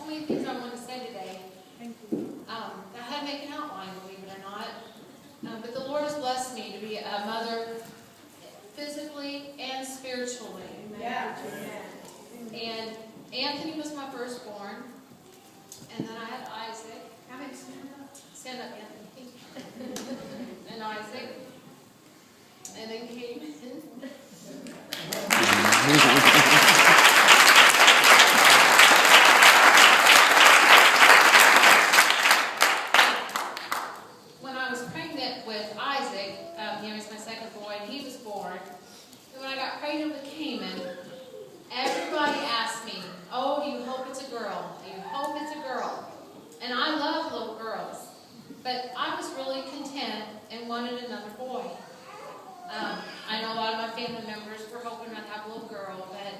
many things I want to say today. Thank you. I had to make an outline, believe it or not. But the Lord has blessed me to be a mother physically and spiritually. Yeah. And Anthony was my firstborn. And then I had Isaac. Stand up, Anthony. And Isaac. And then Caden. When I was pregnant with Isaac, he was my second boy, and he was born. And when I got pregnant with Cayman, everybody asked me, "Oh, do you hope it's a girl? Do you hope it's a girl?" And I love little girls, but I was really content and wanted another boy. I know a lot of my family members were hoping I'd have a little girl, but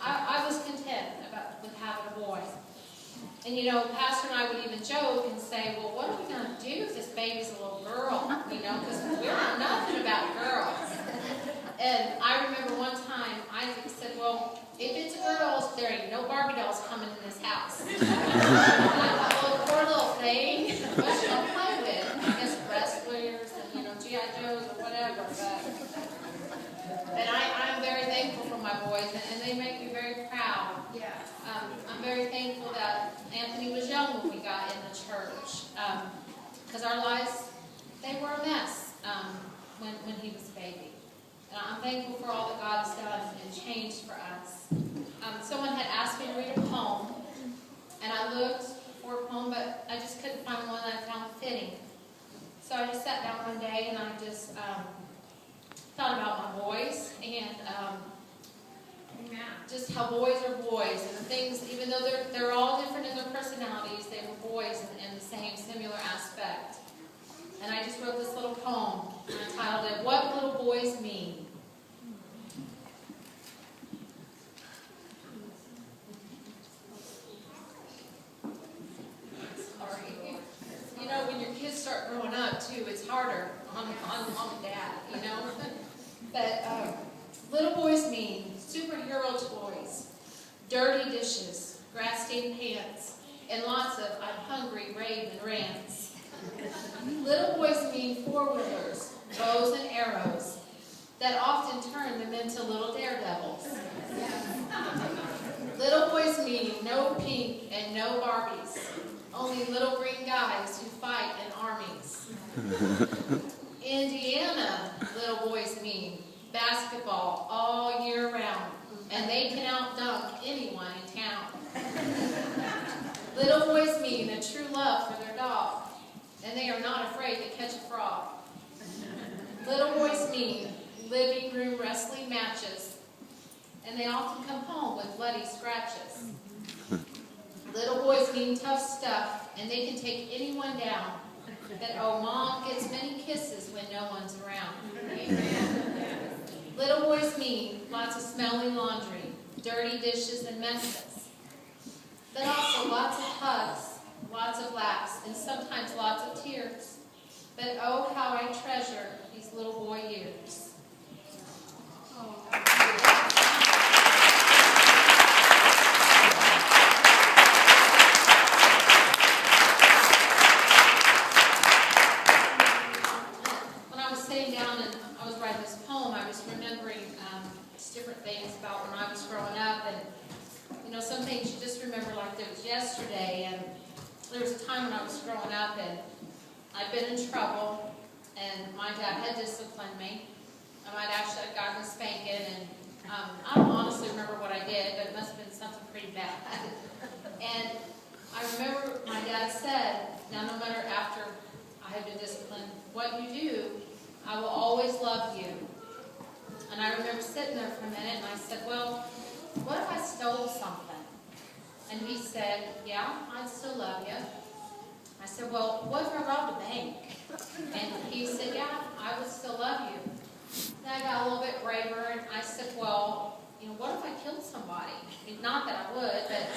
I was content with having a boy. And you know, Pastor and I would even joke and say, "Well, what are we going to do if this baby's a little girl?" You know, because we don't know nothing about girls. And I remember one time Isaac said, "Well, if it's a girl, there ain't no Barbie dolls coming in this house." And I thought, well, poor little thing, what should I play with? I guess wrestlers and, you know, G.I. Joes or whatever. But I'm very thankful for my boys, and they make me very proud. Yeah. I'm very thankful that Anthony was young when we got in the church, because our lives, they were a mess when he was a baby. And I'm thankful for all that God has done and changed for us. Someone had asked me to read a poem, and I looked for a poem, but I just couldn't find one that I found fitting. So I just sat down one day and I just thought about my boys and just how boys are boys, and the things, even though they're all different in their personalities, they were boys in the same similar aspect. And I just wrote this little poem, and I titled it, "What Little Boys Mean." Sorry. You know, when your kids start growing up, too, it's harder on mom and dad, you know? But little boys mean superhero toys, dirty dishes, grass-stained pants, and lots of "I'm hungry" rave and rants. Little boys mean four-wheelers, bows and arrows that often turn them into little daredevils. Little boys mean no pink and no Barbies, only little green guys who fight in armies. Indiana little boys mean basketball all year round, and they can out-dunk anyone in town. Little boys mean a true love for their dog, and they are not afraid to catch a frog. Little boys mean living room wrestling matches, and they often come home with bloody scratches. Little boys mean tough stuff, and they can take anyone down. That oh, mom gets many kisses when no one's around. Little boys mean lots of smelly laundry, dirty dishes and messes, but also lots of hugs, lots of laughs, and sometimes lots of tears. But oh, how I treasure these little boy years. When I was sitting down and I was writing this poem, I was remembering just different things about when I was growing up, and you know, some things you just remember like it was yesterday. And there was a time when I was growing up and I'd been in trouble, and my dad had disciplined me. I might actually have gotten a spanking, and I don't honestly remember what I did, but it must have been something pretty bad. And I remember my dad said, now no matter after I had been disciplined, what you do, I will always love you. And I remember sitting there for a minute, and I said, well, what if I stole something? And he said, yeah, I'd still love you. I said, well, what if I robbed a bank? And he said, yeah, I would still love you. Then I got a little bit braver, and I said, well, you know, what if I killed somebody? Not that I would, but,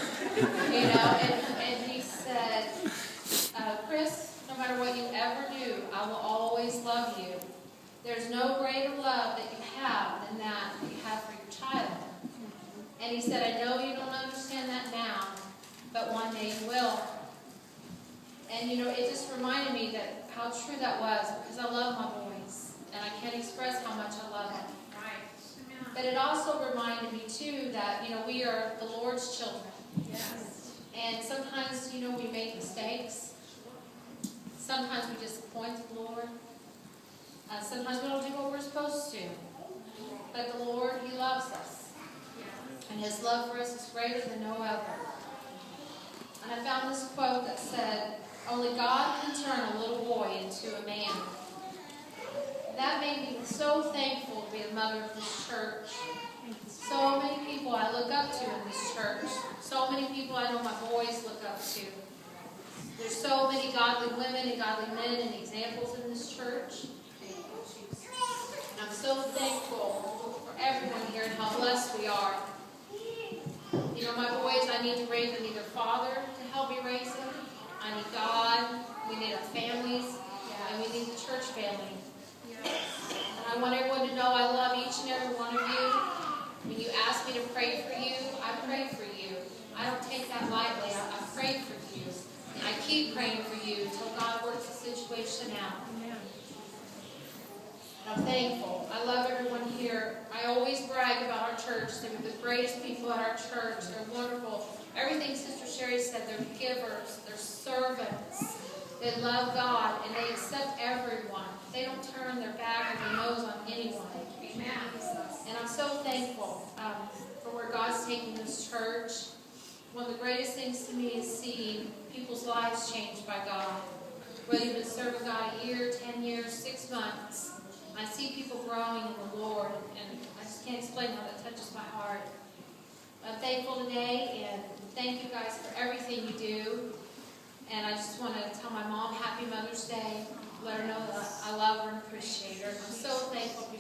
you know, and he said, Chris, no matter what you ever do, I will always love you. There's no greater love that you have than that you have for your child. And he said, I know you don't understand that now, but one day you will. And it just reminded me that how true that was, because I love my boys, and I can't express how much I love them. Right. But it also reminded me too that we are the Lord's children. Yes. And sometimes we make mistakes. Sometimes we disappoint the Lord. Sometimes we don't do what we're supposed to. But the Lord, He loves us. And His love for us is greater than no other. And I found this quote that said, "Only God can turn a little boy into a man." That made me so thankful to be a mother of this church. So many people I look up to in this church. So many people I know my boys look up to. There's so many godly women and godly men and examples in this church. And I'm so thankful for everyone here and how blessed we are. My boys, I need to raise them, need their father to help me raise them. I need God, we need our families, and we need the church family. And I want everyone to know I love each and every one of you. When you ask me to pray for you, I pray for you. I don't take that lightly. I pray for you. And I keep praying for you until God works the situation out. I'm thankful. I love everyone here. I always brag about our church. They're the greatest people at our church. They're wonderful. Everything Sister Sherry said, they're givers. They're servants. They love God, and they accept everyone. They don't turn their back or their nose on anyone. Amen. And I'm so thankful for where God's taking this church. One of the greatest things to me is seeing people's lives changed by God. Whether you've been serving God a year, 10 years, 6 months, I see people growing in the Lord, and I just can't explain how that touches my heart. I'm thankful today, and thank you guys for everything you do. And I just want to tell my mom Happy Mother's Day. Let her know that I love her and appreciate her. I'm so thankful for